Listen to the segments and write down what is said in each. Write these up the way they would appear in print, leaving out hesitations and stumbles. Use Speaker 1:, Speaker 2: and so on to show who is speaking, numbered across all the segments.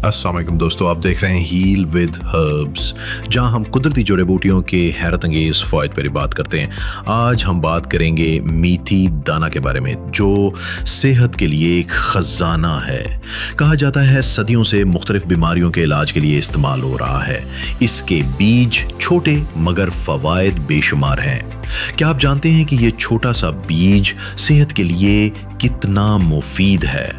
Speaker 1: अस्सलाम वालेकुम दोस्तों, आप देख रहे हैं हील विद हर्ब्स, जहां हम कुदरती जड़ी बूटियों के हैरत अंगेज़ फ़वाइद पर बात करते हैं। आज हम बात करेंगे मीठी दाना के बारे में, जो सेहत के लिए एक ख़जाना है। कहा जाता है सदियों से मुख्तलिफ बीमारियों के इलाज के लिए इस्तेमाल हो रहा है। इसके बीज छोटे मगर फ़वाइद बेशुमार हैं। क्या आप जानते हैं कि ये छोटा सा बीज सेहत के लिए कितना मुफीद है?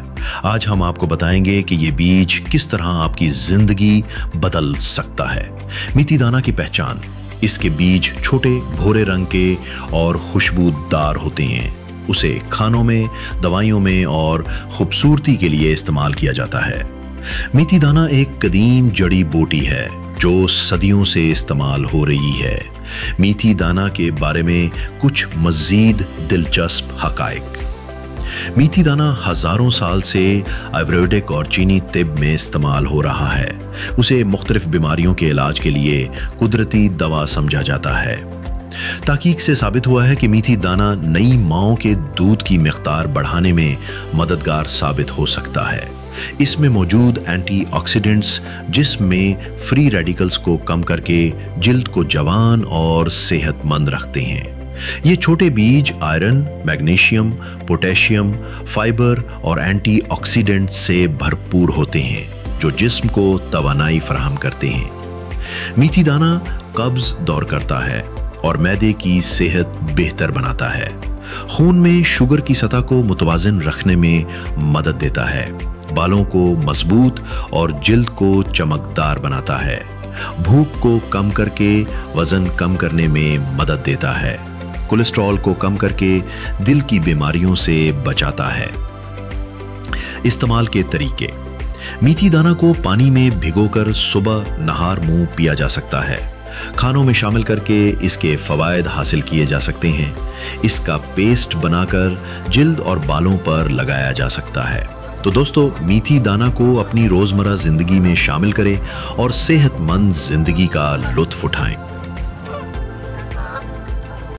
Speaker 1: आज हम आपको बताएंगे कि ये बीज किस तरह आपकी जिंदगी बदल सकता है। मीठी दाना की पहचान: इसके बीज छोटे, भूरे रंग के और खुशबूदार होते हैं। उसे खानों में, दवाइयों में और खूबसूरती के लिए इस्तेमाल किया जाता है। मीठी दाना एक कदीम जड़ी बूटी है जो सदियों से इस्तेमाल हो रही है। मीठी दाना के बारे में कुछ मज़ीद दिलचस्प हक़ाइक़। मीठी दाना हज़ारों साल से आयुर्वेदिक और चीनी तिब में इस्तेमाल हो रहा है। उसे मुख्तलिफ बीमारियों के इलाज के लिए कुदरती दवा समझा जाता है। तहकीक से साबित हुआ है कि मीठी दाना नई माओं के दूध की मिक़दार बढ़ाने में मददगार साबित हो सकता है। इसमें मौजूद एंटीऑक्सीडेंट्स जिस्म में फ्री रेडिकल्स को कम करके जिल्द को जवान और सेहतमंद रखते हैं। ये छोटे बीज आयरन, मैग्नीशियम, पोटेशियम, फाइबर और एंटीऑक्सीडेंट से भरपूर होते हैं जो जिस्म को तवानाई फराहम करते हैं। मीठी दाना कब्ज दूर करता है और मैदे की सेहत बेहतर बनाता है। खून में शुगर की सतह को मुतवाज़िन रखने में मदद देता है। बालों को मजबूत और जिल्द को चमकदार बनाता है। भूख को कम करके वजन कम करने में मदद देता है। कोलेस्ट्रॉल को कम करके दिल की बीमारियों से बचाता है। इस्तेमाल के तरीके: मीठी दाना को पानी में भिगोकर सुबह नहार मुंह पिया जा सकता है। खानों में शामिल करके इसके फ़वाइद हासिल किए जा सकते हैं। इसका पेस्ट बनाकर जिल्द और बालों पर लगाया जा सकता है। तो दोस्तों, मीठी दाना को अपनी रोज़मर्रा ज़िंदगी में शामिल करें और सेहतमंद ज़िंदगी का लुत्फ़ उठाएं।